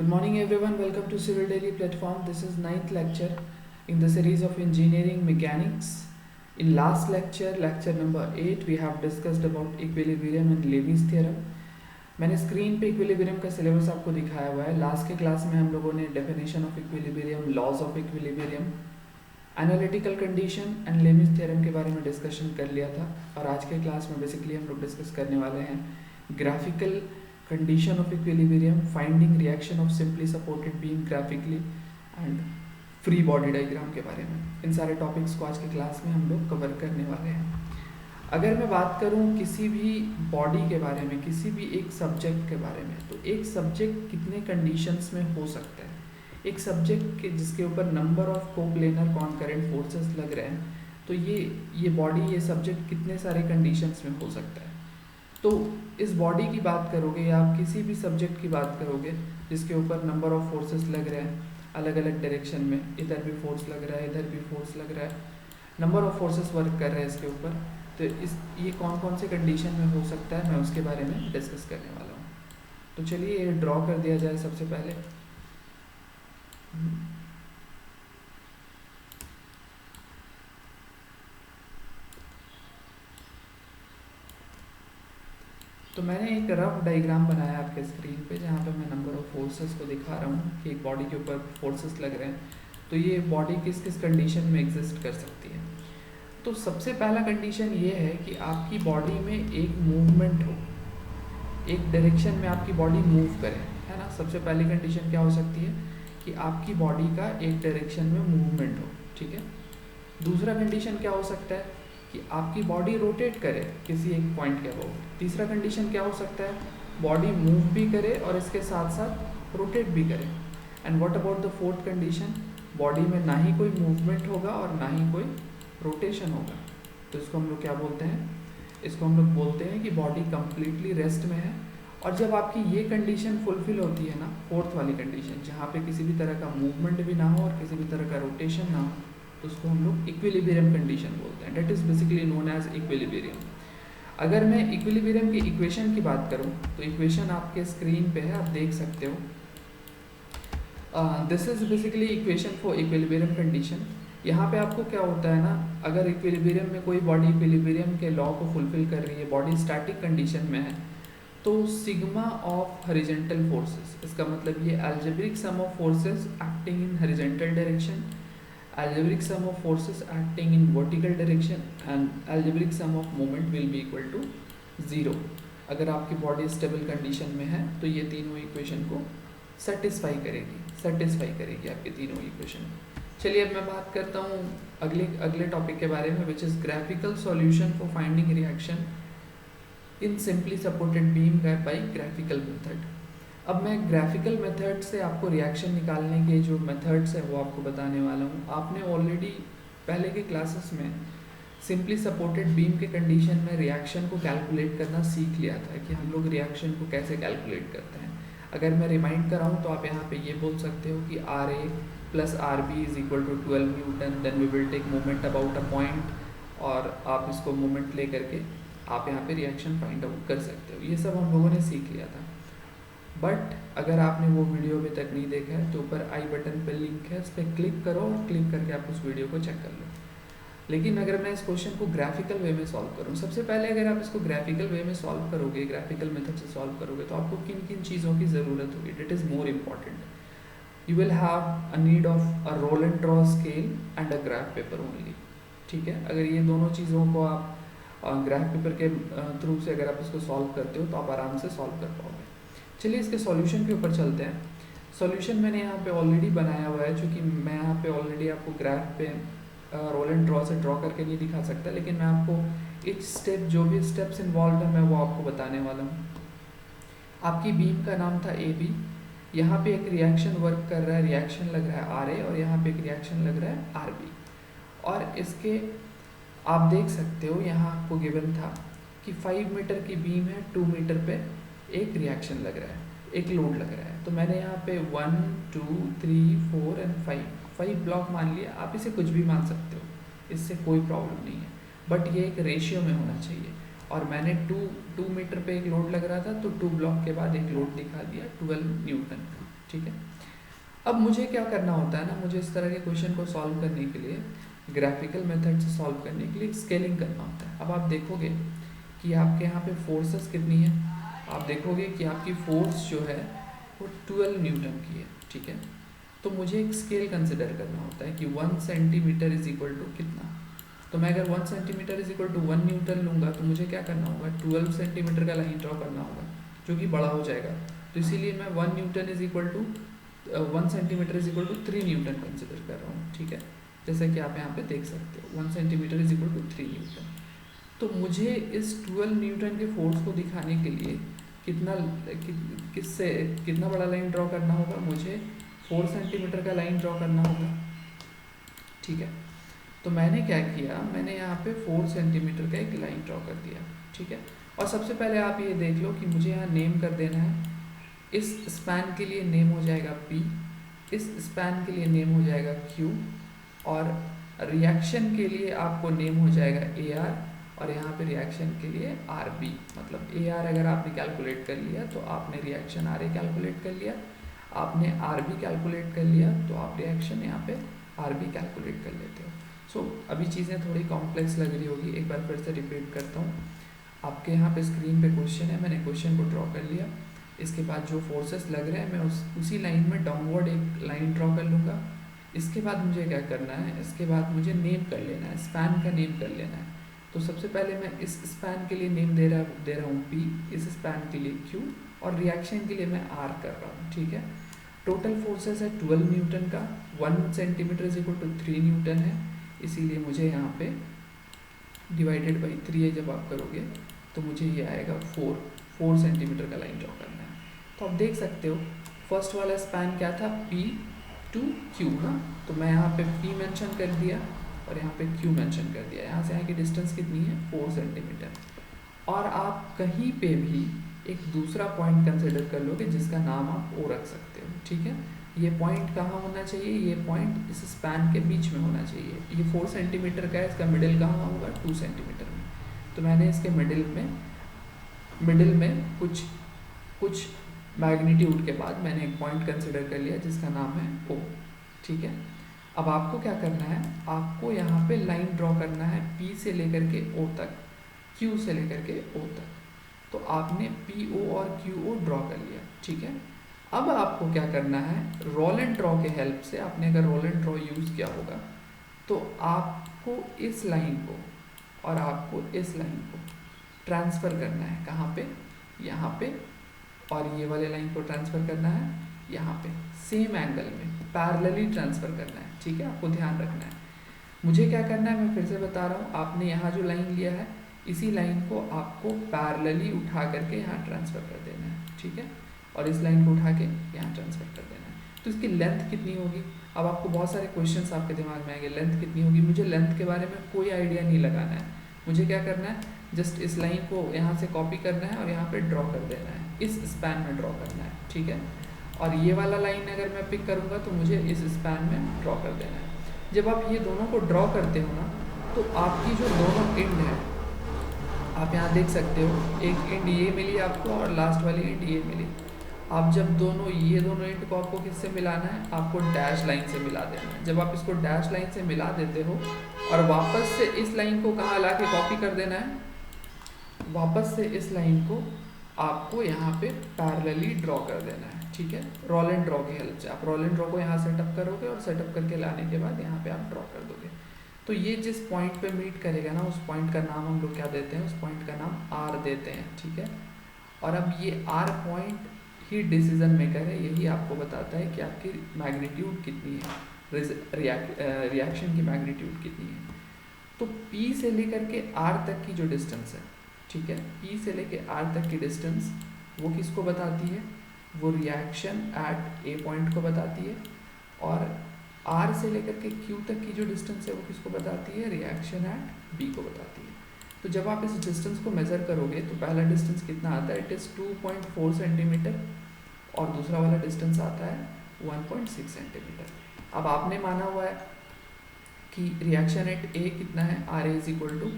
Good morning everyone, welcome to Civil Daily Platform. This is ninth lecture in the series of Engineering Mechanics. In last lecture, lecture number 8, we have discussed about equilibrium and Levy's theorem. मैंने screen पे equilibrium का syllabus आपको दिखाया हुआ है. Last के class में हम लोगों ने definition of equilibrium, laws of equilibrium, analytical condition and Lewis theorem के बारे में डिस्कशन कर लिया था. और आज के क्लास में बेसिकली हम लोग डिस्कस करने वाले हैं graphical condition of equilibrium, finding reaction of simply supported beam graphically and free body diagram के बारे में. इन सारे टॉपिक्स को आज के क्लास में हम लोग कवर करने वाले हैं. अगर मैं बात करूं किसी भी बॉडी के बारे में, किसी भी एक सब्जेक्ट के बारे में, तो एक सब्जेक्ट कितने कंडीशंस में हो सकता है. एक सब्जेक्ट के जिसके ऊपर नंबर ऑफ कोप्लेनर कॉनकरेंट फोर्सेस लग रहे हैं, तो ये बॉडी, ये सब्जेक्ट कितने सारे कंडीशंस में हो सकता है. तो इस बॉडी की बात करोगे या आप किसी भी सब्जेक्ट की बात करोगे जिसके ऊपर नंबर ऑफ फोर्सेस लग रहे हैं अलग अलग डायरेक्शन में, इधर भी फोर्स लग रहा है, इधर भी फोर्स लग रहा है, नंबर ऑफ फोर्सेस वर्क कर रहे हैं इसके ऊपर, तो ये कौन कौन से कंडीशन में हो सकता है, मैं उसके बारे में डिस्कस करने वाला हूँ. तो चलिए ये ड्रॉ कर दिया जाए सबसे पहले. तो मैंने एक रफ डायग्राम बनाया आपके स्क्रीन पे जहाँ पे मैं नंबर ऑफ फोर्सेस को दिखा रहा हूँ कि एक बॉडी के ऊपर फोर्सेस लग रहे हैं, तो ये बॉडी किस किस कंडीशन में एग्जिस्ट कर सकती है. तो सबसे पहला कंडीशन ये है कि आपकी बॉडी में एक मूवमेंट हो, एक डायरेक्शन में आपकी बॉडी मूव करे, है ना. सबसे पहली कंडीशन क्या हो सकती है कि आपकी बॉडी का एक डायरेक्शन में मूवमेंट हो, ठीक है. दूसरा कंडीशन क्या हो सकता है कि आपकी बॉडी रोटेट करे किसी एक पॉइंट के अबाउट. तीसरा कंडीशन क्या हो सकता है, बॉडी मूव भी करे और इसके साथ साथ रोटेट भी करे. And what about the fourth condition, body में ना ही कोई मूवमेंट होगा और ना ही कोई रोटेशन होगा. तो इसको हम लोग क्या बोलते हैं, इसको हम लोग बोलते हैं कि बॉडी कंप्लीटली रेस्ट में है. और जब आपकी ये कंडीशन फुलफिल होती है ना, फोर्थ वाली कंडीशन, जहाँ पे किसी भी तरह का मूवमेंट भी ना हो और किसी भी तरह का रोटेशन ना हो, तो उसको हम लोग इक्विलिब्रियम कंडीशन बोलते हैं. That is basically known as equilibrium. अगर मैं इक्विलिब्रियम की इक्वेशन की बात करूं तो इक्वेशन आपके स्क्रीन पे है, आप देख सकते हो. This is basically equation for equilibrium condition. यहाँ पे आपको क्या होता है ना, अगर इक्विलिब्रियम में कोई बॉडी इक्विलिब्रियम के लॉ को फुलफिल कर रही है, बॉडी स्टैटिक कंडीशन में है, तो सिग्मा ऑफ हॉरिजॉन्टल फोर्सेस, इसका मतलब ये algebraic sum of forces acting in horizontal direction, algebraic sum of forces acting in vertical direction and algebraic sum of moment will be equal to 0. अगर आपकी body stable condition में है तो ये तीनों इक्वेशन को सेटिस्फाई करेगी आपके तीनों इक्वेशन. चलिए अब मैं बात करता हूँ अगले टॉपिक के बारे में, which is graphical solution for finding reaction in simply supported beam by graphical method. अब मैं ग्राफिकल मेथड से आपको रिएक्शन निकालने के जो मेथड्स है वो आपको बताने वाला हूँ. आपने ऑलरेडी पहले के क्लासेस में सिंपली सपोर्टेड बीम के कंडीशन में रिएक्शन को कैलकुलेट करना सीख लिया था कि हम लोग रिएक्शन को कैसे कैलकुलेट करते हैं. अगर मैं रिमाइंड कराऊँ तो आप यहाँ पे ये बोल सकते हो कि RA plus RB is equal to 12 newton, then we will take moment about a point, और आप इसको मोमेंट ले करके आप यहाँ पे रिएक्शन फाइंड आउट कर सकते हो. ये सब हम लोगों ने सीख लिया था. बट अगर आपने वो वीडियो अभी तक नहीं देखा है तो ऊपर आई बटन पर लिंक है, उस पर क्लिक करो और क्लिक करके आप उस वीडियो को चेक कर लो. लेकिन अगर मैं इस क्वेश्चन को ग्राफिकल वे में सॉल्व करूँ, सबसे पहले अगर आप इसको ग्राफिकल वे में सॉल्व करोगे, ग्राफिकल मेथड से सॉल्व करोगे, तो आपको किन किन चीज़ों की ज़रूरत होगी. It is more important. You will have a need of a roll and draw scale and a graph paper only. ठीक है, अगर ये दोनों चीज़ों को आप ग्राफ पेपर के थ्रू से अगर आप इसको सॉल्व करते हो तो आप आराम से सॉल्व कर पाओगे. चलिए इसके सॉल्यूशन के ऊपर चलते हैं. सॉल्यूशन मैंने यहाँ पे ऑलरेडी बनाया हुआ है, चूँकि मैं यहाँ पे ऑलरेडी आपको ग्राफ पे रोल एंड ड्रॉ से ड्रॉ करके नहीं दिखा सकता, लेकिन मैं आपको एक स्टेप, जो भी स्टेप्स इन्वॉल्व है मैं वो आपको बताने वाला हूँ. आपकी बीम का नाम था AB. यहाँ पे एक रिएक्शन वर्क कर रहा है, रिएक्शन लग रहा है RA, और यहाँ पे एक रिएक्शन लग रहा है RB. और इसके आप देख सकते हो यहाँ आपको गिवन था कि 5 मीटर की बीम है, 2 मीटर पे एक रिएक्शन लग रहा है, एक लोड लग रहा है. तो मैंने यहाँ पे 1 2 3 4 एंड 5 ब्लॉक मान लिया. आप इसे कुछ भी मान सकते हो, इससे कोई प्रॉब्लम नहीं है, बट ये एक रेशियो में होना चाहिए. और मैंने 2 मीटर पे एक लोड लग रहा था, तो 2 ब्लॉक के बाद एक लोड दिखा दिया 12 न्यूटन. ठीक है। अब मुझे क्या करना होता है ना, मुझे इस तरह के क्वेश्चन को सॉल्व करने के लिए, ग्राफिकल मेथड से सॉल्व करने के लिए स्केलिंग करना होता है। अब आप देखोगे कि आपके यहाँ पे फोर्सेस कितनी है, आप देखोगे कि आपकी फोर्स जो है वो 12 न्यूटन की है, ठीक है। तो मुझे एक स्केल कंसिडर करना होता है कि 1 सेंटीमीटर इज इक्वल टू कितना। तो मैं अगर 1 centimetre is equal to 1 newton लूँगा तो मुझे क्या करना होगा, 12 सेंटीमीटर का लाइन ड्रॉ करना होगा जो कि बड़ा हो जाएगा। तो इसीलिए मैं 1 newton is equal to 1 centimetre is equal to 3 newton consider कर रहा हूँ, ठीक है। जैसे कि आप यहाँ पे देख सकते हो 1 centimetre is equal to 3 newton. तो मुझे इस 12 न्यूटन के फोर्स को दिखाने के लिए किससे कितना बड़ा लाइन ड्रॉ करना होगा, मुझे 4 सेंटीमीटर का लाइन ड्रॉ करना होगा, ठीक है। तो मैंने क्या किया, मैंने यहाँ पे 4 सेंटीमीटर का एक लाइन ड्रॉ कर दिया, ठीक है। और सबसे पहले आप ये देख लो कि मुझे यहाँ नेम कर देना है। इस स्पैन के लिए नेम हो जाएगा P, इस स्पैन के लिए नेम हो जाएगा Q, और रिएक्शन के लिए आपको नेम हो जाएगा AR, और यहाँ पे रिएक्शन के लिए RB। मतलब AR अगर आपने कैलकुलेट कर लिया तो आपने रिएक्शन RA कैलकुलेट कर लिया, आपने RB कैलकुलेट कर लिया तो आप रिएक्शन यहाँ पे RB कैलकुलेट कर लेते हो। सो अभी चीज़ें थोड़ी कॉम्प्लेक्स लग रही होगी, एक बार फिर से रिपीट करता हूँ। आपके यहाँ पे स्क्रीन पे क्वेश्चन है, मैंने क्वेश्चन को ड्रॉ कर लिया। इसके बाद जो फोर्सेस लग रहे हैं मैं उसी लाइन में डाउनवर्ड एक लाइन ड्रॉ कर लूँगा। इसके बाद मुझे क्या करना है, इसके बाद मुझे नेम कर लेना है, स्पैन का नेम कर लेना है। तो सबसे पहले मैं इस स्पैन के लिए नेम दे रहा हूँ P, इस स्पैन के लिए Q, और रिएक्शन के लिए मैं R कर रहा हूँ, ठीक है। टोटल फोर्सेस है 12 न्यूटन का, 1 centimetre is equal to 3 newton है, इसीलिए मुझे यहाँ पे डिवाइडेड बाई 3 है जब आप करोगे तो मुझे ये आएगा 4 सेंटीमीटर का लाइन ड्रॉ करना है। तो आप देख सकते हो फर्स्ट वाला स्पैन क्या था, P to Q ना, तो मैं यहाँ पे P मेंशन कर दिया और यहाँ पे Q मेंशन कर दिया। यहाँ से यहाँ की डिस्टेंस कितनी है, 4 सेंटीमीटर। और आप कहीं पे भी एक दूसरा पॉइंट कंसिडर कर लोगे जिसका नाम आप O रख सकते हो, ठीक है। ये पॉइंट कहाँ होना चाहिए, ये पॉइंट इस स्पैन के बीच में होना चाहिए। ये 4 सेंटीमीटर का है, इसका मिडिल कहाँ होगा, 2 सेंटीमीटर में। तो मैंने इसके मिडिल में कुछ मैग्नीट्यूड के बाद मैंने एक पॉइंट कंसिडर कर लिया जिसका नाम है O, ठीक है। अब आपको क्या करना है, आपको यहाँ पे लाइन ड्रॉ करना है P से लेकर के O तक, Q से लेकर के O तक। तो आपने PO और QO ड्रॉ कर लिया, ठीक है। अब आपको क्या करना है, रोल एंड ड्रॉ के हेल्प से, आपने अगर रोल एंड ड्रॉ यूज़ किया होगा तो आपको इस लाइन को और आपको इस लाइन को ट्रांसफ़र करना है, कहाँ पे, यहाँ पे, और ये वाले लाइन को ट्रांसफ़र करना है यहाँ पे, सेम एंगल में पैरेलली ट्रांसफ़र करना है, ठीक है। आपको ध्यान रखना है। मुझे क्या करना है, मैं फिर से बता रहा हूँ, आपने यहाँ जो लाइन लिया है इसी लाइन को आपको पैरेलली उठा करके यहाँ ट्रांसफ़र कर देना है, ठीक है। और इस लाइन को उठा के यहाँ ट्रांसफ़र कर देना है। तो इसकी लेंथ कितनी होगी, अब आपको बहुत सारे क्वेश्चंस आपके दिमाग में आएंगे, लेंथ कितनी होगी। मुझे लेंथ के बारे में कोई आइडिया नहीं लगाना है, मुझे क्या करना है, जस्ट इस लाइन को यहाँ से कॉपी करना है और यहाँ पे ड्रॉ कर देना है, इस स्पैन में ड्रॉ करना है, ठीक है। और ये वाला लाइन अगर मैं पिक करूँगा तो मुझे इस स्पैन में ड्रॉ कर देना है। जब आप ये दोनों को ड्रॉ करते हो ना, तो आपकी जो दोनों एंड है, आप यहाँ देख सकते हो, एक एंड ये मिली आपको और लास्ट वाली एंड ये मिली। आप जब ये दोनों एंड को आपको किससे मिलाना है, आपको डैश लाइन से मिला देना है। जब आप इसको डैश लाइन से मिला देते हो और वापस से इस लाइन को कहाँ ला के कॉपी कर देना है, वापस से इस लाइन को आपको यहाँ पे पैरेलली ड्रॉ कर देना है, ठीक है। रोल एंड ड्रॉ की हेल्प से आप रोल एंड ड्रॉ को यहाँ सेटअप करोगे और सेटअप करके लाने के बाद यहाँ पे आप ड्रॉ कर दोगे। तो ये जिस पॉइंट पे मीट करेगा ना, उस पॉइंट का नाम हम लोग क्या देते हैं, उस पॉइंट का नाम R देते हैं, ठीक है। और अब ये R पॉइंट ही डिसीजन मेकर है, यही आपको बताता है कि आपकी मैग्नीट्यूड कितनी है, रिएक्शन की मैग्नीट्यूड कितनी है। तो P से लेकर के R तक की जो डिस्टेंस है, ठीक है, P से लेके R तक की डिस्टेंस वो किसको बताती है, वो रिएक्शन एट A पॉइंट को बताती है। और R से लेकर के Q तक की जो डिस्टेंस है वो किसको बताती है, रिएक्शन एट B को बताती है। तो जब आप इस डिस्टेंस को मेज़र करोगे तो पहला डिस्टेंस कितना आता है, इट इज़ 2.4 सेंटीमीटर, और दूसरा वाला डिस्टेंस आता है 1.6 सेंटीमीटर। अब आपने माना हुआ है कि रिएक्शन एट A कितना है, RA is equal to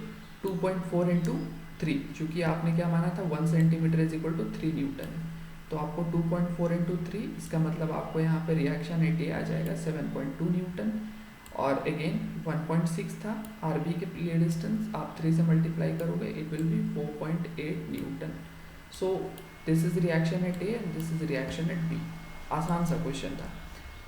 2.4 into 3, चूँकि आपने क्या माना था 1 centimetre is equal to 3 newton है। तो आपको 2.4 इंटू 3, इसका मतलब आपको यहाँ पे रिएक्शन एट ए आ जाएगा 7.2 न्यूटन। और अगेन 1.6 था आरबी के लिए डिस्टेंस, आप 3 से मल्टीप्लाई करोगे it will be 4.8 newton. So this is reaction at A and this is reaction at B. आसान सा क्वेश्चन था।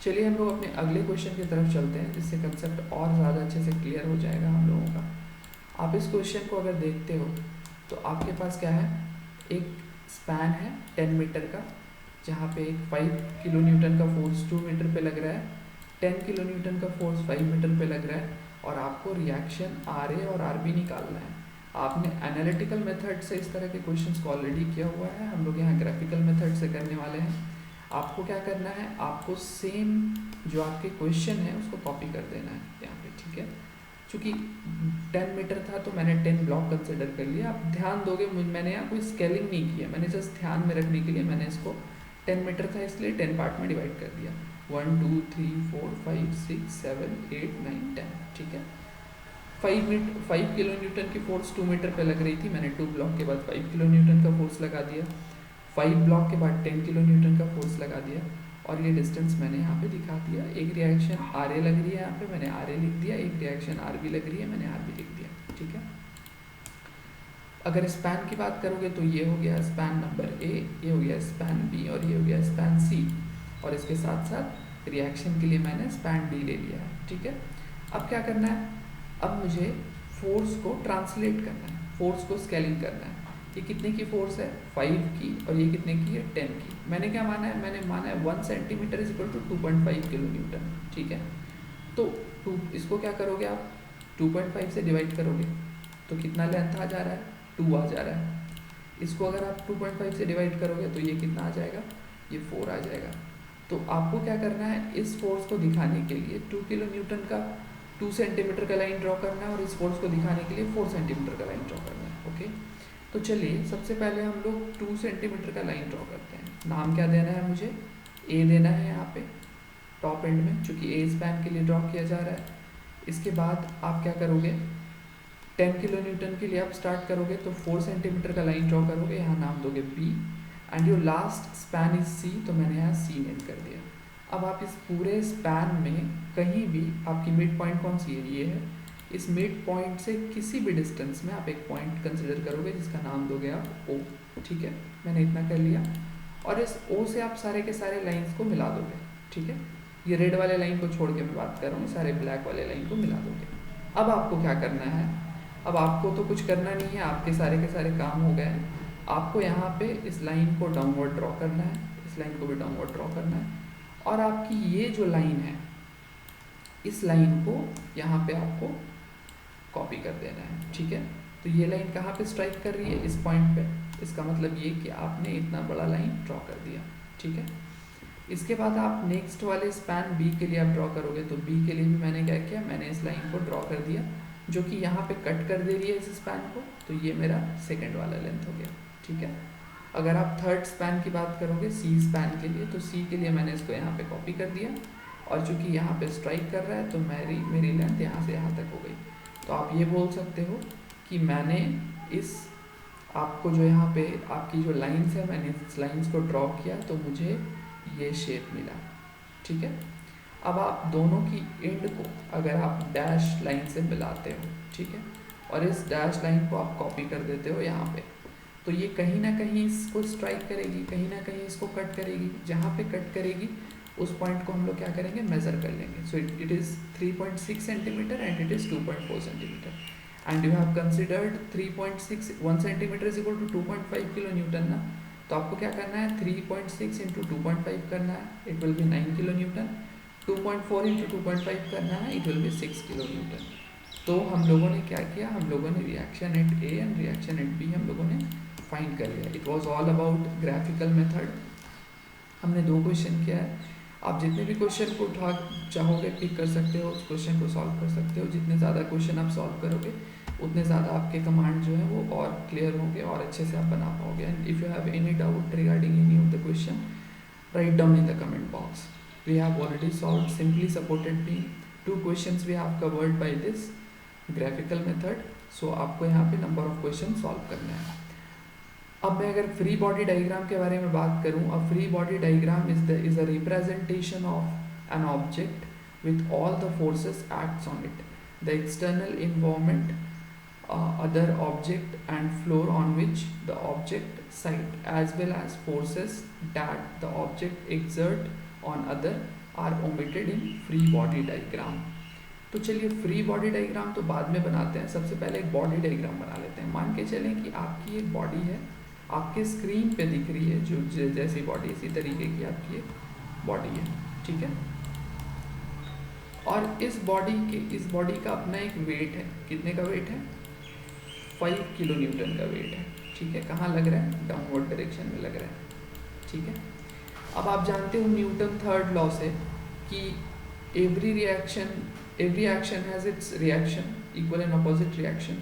चलिए हम लोग अपने अगले क्वेश्चन की तरफ चलते हैं, जिससे कंसेप्ट और ज़्यादा अच्छे से क्लियर हो जाएगा हम लोगों का। आप इस क्वेश्चन को अगर देखते हो तो आपके पास क्या है, एक स्पैन है 10 मीटर का, जहाँ पे एक 5 किलो न्यूटन का फोर्स 2 मीटर पे लग रहा है, 10 किलो न्यूटन का फोर्स 5 मीटर पे लग रहा है, और आपको रिएक्शन आर ए और आर बी निकालना है। आपने एनालिटिकल मेथड से इस तरह के क्वेश्चंस को ऑलरेडी किया हुआ है, हम लोग यहाँ ग्राफिकल मेथड से करने वाले हैं। आपको क्या करना है, आपको सेम जो आपके क्वेश्चन है उसको कॉपी कर देना है यहाँ पे, ठीक है। चूँकि 10 मीटर था तो मैंने 10 ब्लॉक कंसिडर कर लिया। आप ध्यान दोगे, मैंने यहाँ कोई स्केलिंग नहीं किया, मैंने जस्ट ध्यान में रखने के लिए मैंने इसको 10 मीटर था इसलिए 10 पार्ट में डिवाइड कर दिया, 1 2 3 4 5 6 7 8 9 10, ठीक है। 5 किलो न्यूटन की फोर्स 2 मीटर पे लग रही थी, मैंने 2 ब्लॉक के बाद 5 किलो न्यूटन का फोर्स लगा दिया, 5 ब्लॉक के बाद 10 किलो न्यूटन का फोर्स लगा दिया, और ये डिस्टेंस मैंने यहाँ पे दिखा दिया। एक रिएक्शन आर ए लग रही है यहाँ पे, मैंने आर ए लिख दिया, एक रिएक्शन आर बी लग रही है, मैंने आर बी लिख दिया, ठीक है। अगर स्पैन की बात करोगे तो ये हो गया स्पैन नंबर ए, ये हो गया स्पैन बी, और ये हो गया स्पैन सी, और इसके साथ साथ रिएक्शन के लिए मैंने स्पैन डी ले लिया है, ठीक है। अब क्या करना है, अब मुझे फोर्स को ट्रांसलेट करना है, फोर्स को स्केलिंग करना है। ये कितने की फोर्स है, 5 की, और ये कितने की है, 10 की। मैंने क्या माना है, मैंने माना है 1 centimetre is equal to 2.5 kilo newton, ठीक है। तो इसको क्या करोगे आप, 2.5 से डिवाइड करोगे तो कितना लेंथ आ जा रहा है, 2 आ जा रहा है। इसको अगर आप 2.5 से डिवाइड करोगे तो ये कितना आ जाएगा, ये 4 आ जाएगा। तो आपको क्या करना है, इस फोर्स को दिखाने के लिए 2 किलो न्यूटन का 2 सेंटीमीटर का लाइन ड्रॉ करना है, और इस फोर्स को दिखाने के लिए 4 सेंटीमीटर का लाइन ड्रॉ करना है, ओके। तो चलिए सबसे पहले हम लोग 2 सेंटीमीटर का लाइन ड्रॉ करते हैं। नाम क्या देना है मुझे, ए देना है यहाँ पे टॉप एंड में, चूँकि ए स्पैन के लिए ड्रॉ किया जा रहा है। इसके बाद आप क्या करोगे, 10 किलो न्यूटन के लिए आप स्टार्ट करोगे तो 4 सेंटीमीटर का लाइन ड्रॉ करोगे, यहाँ नाम दोगे B, and your last span is C, तो मैंने यहाँ सी नेम कर दिया। अब आप इस पूरे स्पैन में कहीं भी आपकी मिड पॉइंट कौन सी है, ये है, इस मिड पॉइंट से किसी भी डिस्टेंस में आप एक पॉइंट कंसिडर करोगे जिसका नाम दोगे आप ओ, ठीक है। मैंने इतना कर लिया, और इस ओ से आप सारे के सारे लाइंस को मिला दोगे, ठीक है। ये रेड वाले लाइन को छोड़ के मैं बात कर रहा हूँ, सारे ब्लैक वाले लाइन को मिला दोगे। अब आपको क्या करना है, अब आपको तो कुछ करना नहीं है, आपके सारे के सारे काम हो गए। आपको यहाँ पे इस लाइन को डाउनवर्ड ड्रॉ करना है, इस लाइन को भी डाउनवर्ड ड्रॉ करना है, और आपकी ये जो लाइन है, इस लाइन को यहाँ पे आपको कॉपी कर देना है, ठीक है। तो ये लाइन कहाँ पे स्ट्राइक कर रही है, इस पॉइंट पे, इसका मतलब ये कि आपने इतना बड़ा लाइन ड्रॉ कर दिया, ठीक है। इसके बाद आप नेक्स्ट वाले स्पैन बी के लिए आप ड्रॉ करोगे, तो बी के लिए भी मैंने क्या किया, मैंने इस लाइन को ड्रॉ कर दिया जो कि यहाँ पे कट कर दे रही है इस स्पैन को, तो ये मेरा सेकेंड वाला लेंथ हो गया, ठीक है। अगर आप थर्ड स्पैन की बात करोगे सी स्पैन के लिए, तो सी के लिए मैंने इसको यहाँ पे कॉपी कर दिया, और चूँकि यहाँ पे स्ट्राइक कर रहा है तो मेरी लेंथ यहाँ से यहाँ तक हो गई। तो आप ये बोल सकते हो कि मैंने इस आपको जो यहाँ पे आपकी जो लाइंस है, मैंने इस लाइंस को ड्रॉ किया तो मुझे ये शेप मिला, ठीक है। अब आप दोनों की एंड को अगर आप डैश लाइन से मिलाते हो, ठीक है, और इस डैश लाइन को आप कॉपी कर देते हो यहाँ पे, तो ये कहीं ना कहीं इसको स्ट्राइक करेगी, कहीं ना कहीं इसको कट करेगी। जहाँ पे कट करेगी उस पॉइंट को हम लोग क्या करेंगे, मेज़र कर लेंगे। So it is 3.6 centimetre and it is 2.4 centimetre, and you have considered 3.6 1 centimetre is equal to 2.5 kilo newton ना। तो आपको क्या करना है, 3.6 इंटू 2.5 करना है, it will be 9 kilo newton. 2.4 into 2.5 करना है, it will be 6 kilo newton. तो हम लोगों ने क्या किया, हम लोगों ने reaction at A and reaction at B हम लोगों ने फाइंड कर लिया। It was all about graphical method. हमने 2 क्वेश्चन किया है। आप जितने भी क्वेश्चन को उठा चाहोगे टिक कर सकते हो, उस क्वेश्चन को सॉल्व कर सकते हो। जितने ज़्यादा क्वेश्चन आप सॉल्व करोगे उतने ज़्यादा आपके कमांड जो है वो और क्लियर होंगे और अच्छे से आप बना पाओगे। And if you have any doubt regarding any of the question, right down in the comment box. We have already solved simply supported B. 2 questions we have covered by this graphical method. So आपको यहाँ पे number of questions solve करना है। अब मैं अगर free body diagram के बारे में बात करूं, अब free body diagram is a representation of an object with all the forces acts on it, the external environment, other object and floor on which the object site, as well as forces that the object exert on other are omitted in free body diagram. तो चलिए free body diagram तो बाद में बनाते हैं, सबसे पहले एक बॉडी डायग्राम बना लेते हैं। मान के चलें कि आपकी एक बॉडी है, आपके स्क्रीन पे दिख रही है, जो जैसी बॉडी इसी तरीके की आपकी एक बॉडी है, ठीक है। और इस बॉडी का अपना एक वेट है, कितने का वेट है, 5 किलो न्यूटन का वेट है, ठीक है। कहाँ लग रहा है, डाउनवर्ड डायरेक्शन में लग रहा है, ठीक है। अब आप जानते हो न्यूटन थर्ड लॉ से कि every action has its reaction, equal and opposite reaction.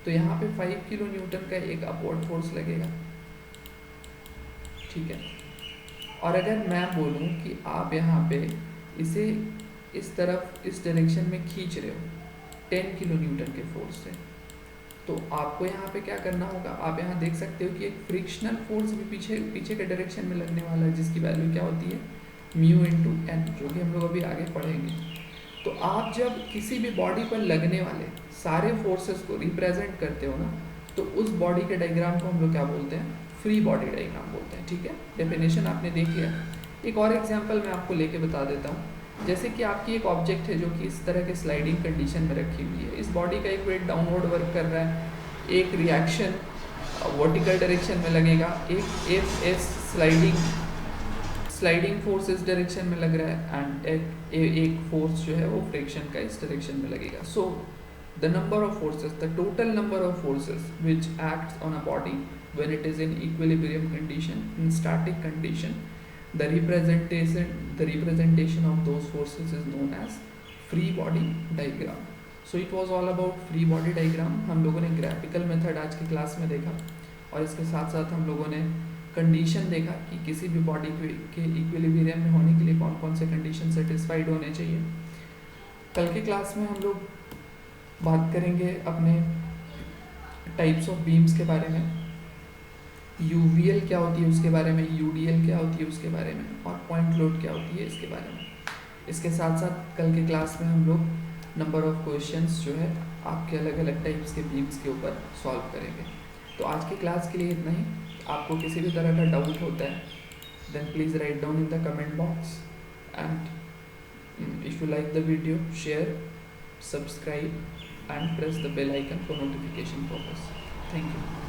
तो यहाँ पे 5 किलो न्यूटन का एक अपवर्ड फोर्स लगेगा, ठीक है। और अगर मैं बोलूँ कि आप यहाँ पे इसे इस तरफ इस डायरेक्शन में खींच रहे हो 10 किलो न्यूटन के फोर्स से, तो आपको यहाँ पे क्या करना होगा, आप यहाँ देख सकते हो कि एक फ्रिक्शनल फोर्स भी पीछे के डायरेक्शन में लगने वाला है, जिसकी वैल्यू क्या होती है, म्यू इंटू एन, जो कि हम लोग अभी आगे पढ़ेंगे। तो आप जब किसी भी बॉडी पर लगने वाले सारे फोर्सेस को रिप्रेजेंट करते हो ना, तो उस बॉडी के डायग्राम को हम लोग क्या बोलते हैं, फ्री बॉडी डायग्राम बोलते हैं, ठीक है। डेफिनेशन आपने देख लिया। एक और एग्जाम्पल मैं आपको लेके बता देता हूँ। जैसे कि आपकी एक ऑब्जेक्ट है जो कि इस तरह के स्लाइडिंग कंडीशन में रखी हुई है, इस बॉडी का एक वेट डाउनवर्ड वर्क कर रहा है, एक रिएक्शन वर्टिकल डायरेक्शन में लगेगा, एक स्लाइडिंग फोर्स इस डायरेक्शन में लग रहा है, एंड एक फोर्स जो है वो फ्रिक्शन का इस डायरेक्शन में लगेगा। So the number of forces, the total number of forces which acts on a body when it is in equilibrium condition, in static condition, the representation of those forces is known as free body diagram. So it was all about free body diagram. हम लोगों ने graphical method आज की class में देखा, और इसके साथ साथ हम लोगों ने कंडीशन देखा कि किसी भी बॉडी के इक्विलिब्रियम में होने के लिए कौन कौन से कंडीशन सेटिस्फाइड होने चाहिए। कल की क्लास में हम लोग बात करेंगे अपने टाइप्स ऑफ बीम्स के बारे में, यूवीएल क्या होती है उसके बारे में, यूडीएल क्या होती है उसके बारे में, और पॉइंट लोड क्या होती है इसके बारे में। इसके साथ साथ कल के क्लास में हम लोग नंबर ऑफ क्वेश्चंस जो है आपके अलग अलग टाइप्स के बीम्स के ऊपर सॉल्व करेंगे। तो आज की क्लास के लिए इतना ही। आपको किसी भी तरह का डाउट होता है then please write down in the comment box, and if you like the video share, subscribe and press the bell icon for notification purpose. Thank you.